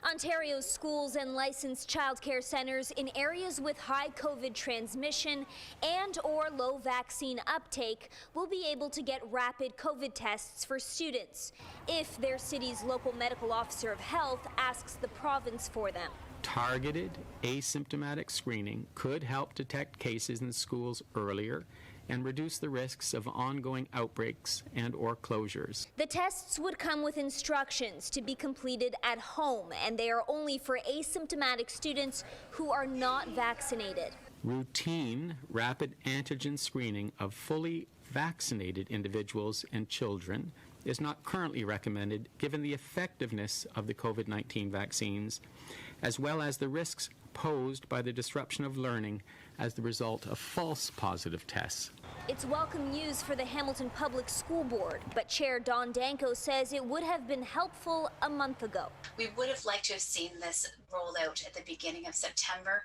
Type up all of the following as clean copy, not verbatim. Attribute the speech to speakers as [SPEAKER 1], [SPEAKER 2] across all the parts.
[SPEAKER 1] Ontario's schools and licensed childcare centres in areas with high COVID transmission and or low vaccine uptake will be able to get rapid COVID tests for students if their city's local medical officer of health asks the province for them.
[SPEAKER 2] Targeted asymptomatic screening could help detect cases in schools earlier and reduce the risks of ongoing outbreaks and or closures.
[SPEAKER 1] The tests would come with instructions to be completed at home, and they are only for asymptomatic students who are not vaccinated.
[SPEAKER 2] Routine rapid antigen screening of fully vaccinated individuals and children is not currently recommended given the effectiveness of the COVID-19 vaccines, as well as the risks posed by the disruption of learning as the result of false positive tests.
[SPEAKER 1] It's welcome news for the Hamilton Public School Board, but Chair Don Danko says it would have been helpful a month ago.
[SPEAKER 3] We would have liked to have seen this roll out at the beginning of September.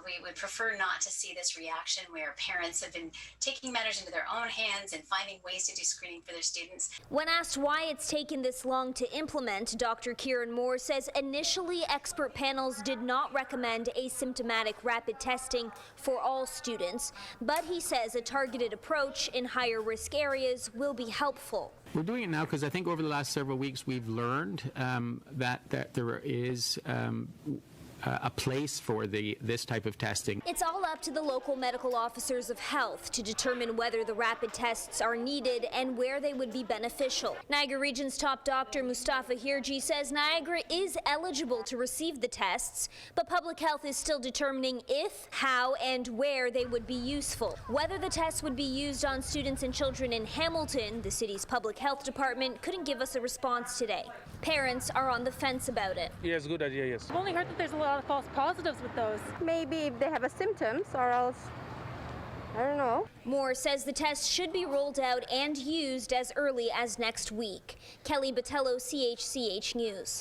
[SPEAKER 3] We would prefer not to see this reaction where parents have been taking matters into their own hands and finding ways to do screening for their students.
[SPEAKER 1] When asked why it's taken this long to implement, Dr. Kieran Moore says initially expert panels did not recommend asymptomatic rapid testing for all students, but he says a targeted approach in higher risk areas will be helpful.
[SPEAKER 2] We're doing it now because I think over the last several weeks we've learned that there is a place for this type of testing.
[SPEAKER 1] It's all up to the local medical officers of health to determine whether the rapid tests are needed and where they would be beneficial. Niagara Region's top doctor Mustafa Hirji says Niagara is eligible to receive the tests, but public health is still determining if, how, and where they would be useful. Whether the tests would be used on students and children in Hamilton, the city's public health department couldn't give us a response today. Parents are on the fence about it.
[SPEAKER 4] Yeah, it's a good idea, yes.
[SPEAKER 5] I've only heard that there's a lot of false positives with those.
[SPEAKER 6] Maybe if they have a symptoms or else, I don't know.
[SPEAKER 1] Moore says the test should be rolled out and used as early as next week. Kelly Botelho, CHCH News.